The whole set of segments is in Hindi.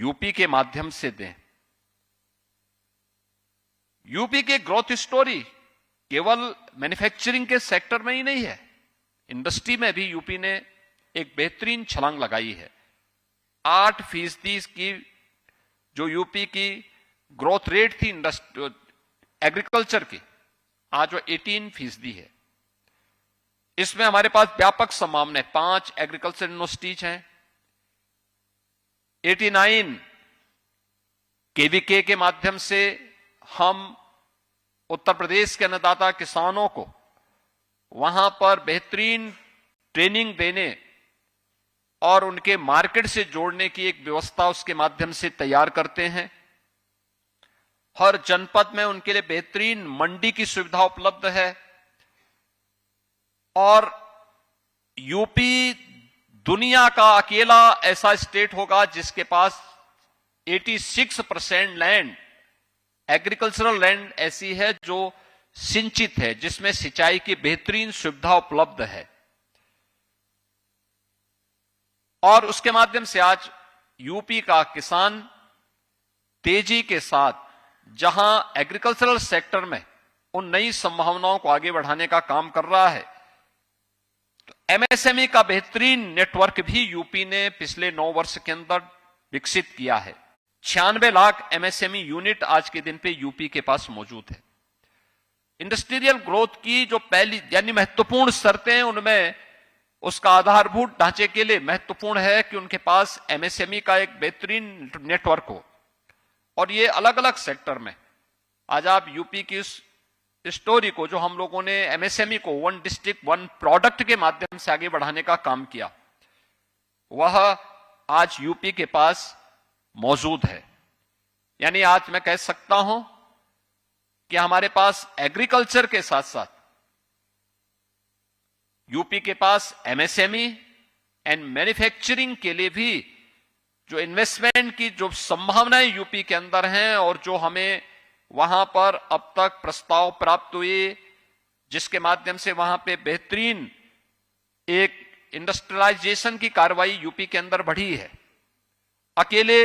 यूपी के माध्यम से दें। यूपी की ग्रोथ स्टोरी केवल मैन्युफैक्चरिंग के सेक्टर में ही नहीं है, इंडस्ट्री में भी यूपी ने एक बेहतरीन छलांग लगाई है। 8% की जो यूपी की ग्रोथ रेट थी एग्रीकल्चर की, आज वो 18% है। इसमें हमारे पास व्यापक संभावना है। 5 एग्रीकल्चर यूनिवर्सिटीज हैं, 89 केवीके के माध्यम से हम उत्तर प्रदेश के अन्नदाता किसानों को वहां पर बेहतरीन ट्रेनिंग देने और उनके मार्केट से जोड़ने की एक व्यवस्था उसके माध्यम से तैयार करते हैं। हर जनपद में उनके लिए बेहतरीन मंडी की सुविधा उपलब्ध है और यूपी दुनिया का अकेला ऐसा स्टेट होगा जिसके पास 86% लैंड, एग्रीकल्चरल लैंड ऐसी है जो सिंचित है, जिसमें सिंचाई की बेहतरीन सुविधा उपलब्ध है। और उसके माध्यम से आज यूपी का किसान तेजी के साथ जहां एग्रीकल्चरल सेक्टर में उन नई संभावनाओं को आगे बढ़ाने का काम कर रहा है, तो एमएसएमई का बेहतरीन नेटवर्क भी यूपी ने पिछले 9 वर्ष के अंदर विकसित किया है। 96 लाख एमएसएमई यूनिट आज के दिन पे यूपी के पास मौजूद है। इंडस्ट्रियल ग्रोथ की जो पहली यानी महत्वपूर्ण शर्तें हैं, उनमें उसका आधारभूत ढांचे के लिए महत्वपूर्ण है कि उनके पास एमएसएमई का एक बेहतरीन नेटवर्क हो। और ये अलग अलग सेक्टर में, आज आप यूपी की इस स्टोरी को जो हम लोगों ने एमएसएमई को 1 डिस्ट्रिक्ट 1 प्रोडक्ट के माध्यम से आगे बढ़ाने का काम किया, वह आज यूपी के पास मौजूद है। यानी आज मैं कह सकता हूं कि हमारे पास एग्रीकल्चर के साथ साथ यूपी के पास एमएसएमई एंड मैन्युफैक्चरिंग के लिए भी जो इन्वेस्टमेंट की जो संभावनाएं यूपी के अंदर हैं और जो हमें वहां पर अब तक प्रस्ताव प्राप्त हुए, जिसके माध्यम से वहां पे बेहतरीन एक इंडस्ट्रियलाइजेशन की कार्रवाई यूपी के अंदर बढ़ी है। अकेले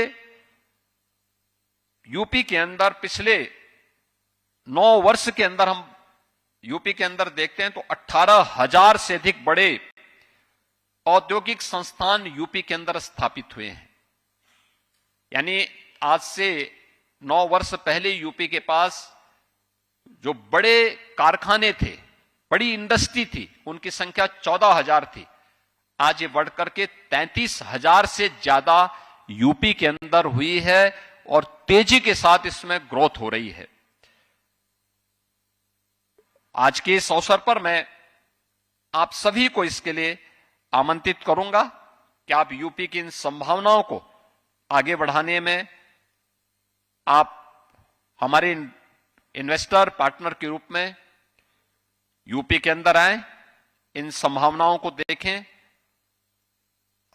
यूपी के अंदर पिछले 9 वर्ष के अंदर हम यूपी के अंदर देखते हैं तो 18,000 से अधिक बड़े औद्योगिक संस्थान यूपी के अंदर स्थापित हुए हैं। यानी आज से 9 वर्ष पहले यूपी के पास जो बड़े कारखाने थे, बड़ी इंडस्ट्री थी, उनकी संख्या 14,000 थी। आज ये बढ़कर के 33,000 से ज्यादा यूपी के अंदर हुई है और तेजी के साथ इसमें ग्रोथ हो रही है। आज के इस अवसर पर मैं आप सभी को इसके लिए आमंत्रित करूंगा कि आप यूपी की इन संभावनाओं को आगे बढ़ाने में आप हमारे इन्वेस्टर पार्टनर के रूप में यूपी के अंदर आए, इन संभावनाओं को देखें।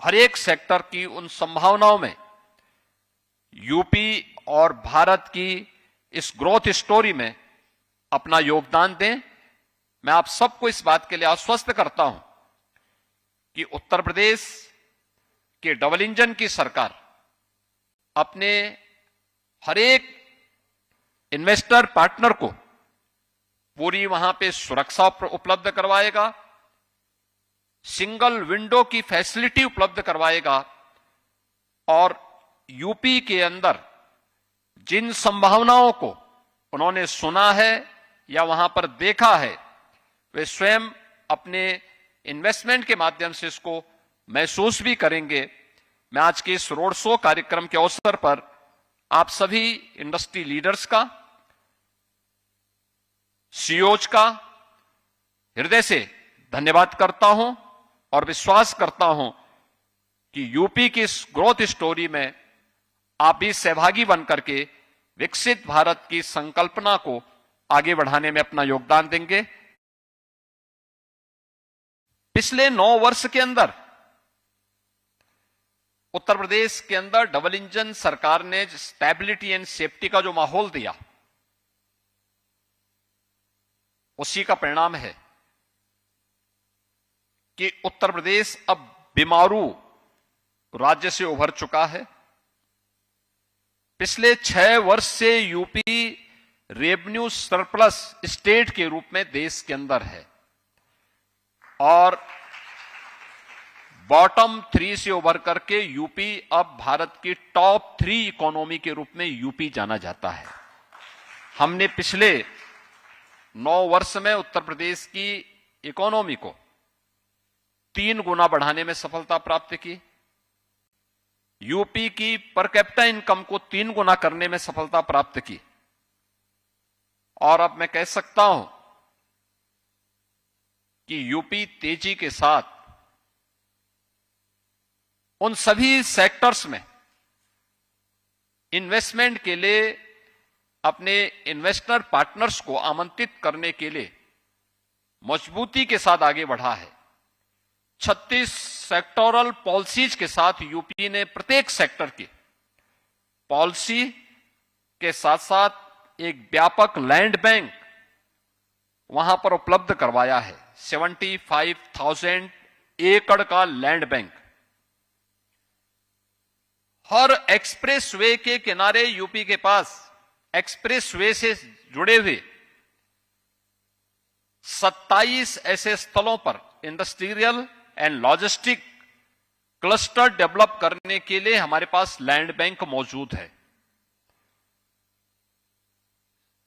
हर एक सेक्टर की उन संभावनाओं में यूपी और भारत की इस ग्रोथ स्टोरी में अपना योगदान दें। मैं आप सबको इस बात के लिए आश्वस्त करता हूं कि उत्तर प्रदेश के डबल इंजन की सरकार अपने हर एक इन्वेस्टर पार्टनर को पूरी वहां पे सुरक्षा उपलब्ध करवाएगा, सिंगल विंडो की फैसिलिटी उपलब्ध करवाएगा और यूपी के अंदर जिन संभावनाओं को उन्होंने सुना है या वहां पर देखा है, वे स्वयं अपने इन्वेस्टमेंट के माध्यम से इसको महसूस भी करेंगे। मैं आज के इस रोड शो कार्यक्रम के अवसर पर आप सभी इंडस्ट्री लीडर्स का, सीईओज का हृदय से धन्यवाद करता हूं और विश्वास करता हूं कि यूपी की इस ग्रोथ स्टोरी में आप भी सहभागी बनकर के विकसित भारत की संकल्पना को आगे बढ़ाने में अपना योगदान देंगे। पिछले 9 वर्ष के अंदर उत्तर प्रदेश के अंदर डबल इंजन सरकार ने स्टेबिलिटी एंड सेफ्टी का जो माहौल दिया, उसी का परिणाम है कि उत्तर प्रदेश अब बीमारू राज्य से उभर चुका है। पिछले 6 वर्ष से यूपी रेवेन्यू सरप्लस स्टेट के रूप में देश के अंदर है और बॉटम 3 से उभर करके यूपी अब भारत की टॉप 3 इकोनॉमी के रूप में यूपी जाना जाता है। हमने पिछले 9 वर्ष में उत्तर प्रदेश की इकोनॉमी को 3 गुना बढ़ाने में सफलता प्राप्त की, यूपी की पर कैपिटा इनकम को 3 गुना करने में सफलता प्राप्त की और अब मैं कह सकता हूं कि यूपी तेजी के साथ उन सभी सेक्टर्स में इन्वेस्टमेंट के लिए अपने इन्वेस्टर पार्टनर्स को आमंत्रित करने के लिए मजबूती के साथ आगे बढ़ा है। 36 सेक्टोरल पॉलिसीज के साथ यूपी ने प्रत्येक सेक्टर की पॉलिसी के साथ साथ एक व्यापक लैंड बैंक वहां पर उपलब्ध करवाया है। 75,000 एकड़ का लैंड बैंक। हर एक्सप्रेस वे के किनारे यूपी के पास एक्सप्रेस वे से जुड़े हुए 27 ऐसे स्थलों पर industrial and logistic cluster develop करने के लिए हमारे पास लैंड बैंक मौजूद है।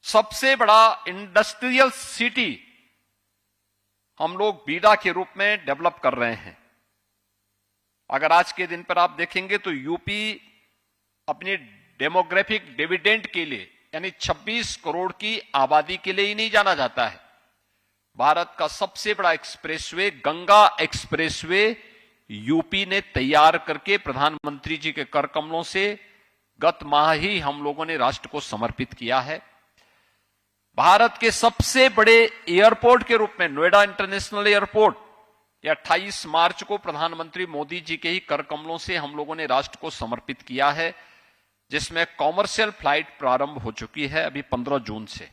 सबसे बड़ा इंडस्ट्रियल सिटी हम लोग बीडा के रूप में डेवलप कर रहे हैं। अगर आज के दिन पर आप देखेंगे तो यूपी अपनी डेमोग्राफिक डिविडेंड के लिए यानी 26 करोड़ की आबादी के लिए ही नहीं जाना जाता है। भारत का सबसे बड़ा एक्सप्रेसवे गंगा एक्सप्रेसवे यूपी ने तैयार करके प्रधानमंत्री जी के कर कमलों से गत माह ही हम लोगों ने राष्ट्र को समर्पित किया है। भारत के सबसे बड़े एयरपोर्ट के रूप में नोएडा इंटरनेशनल एयरपोर्ट 28 मार्च को प्रधानमंत्री मोदी जी के ही कर कमलों से हम लोगों ने राष्ट्र को समर्पित किया है, जिसमें कॉमर्शियल फ्लाइट प्रारंभ हो चुकी है अभी 15 जून से।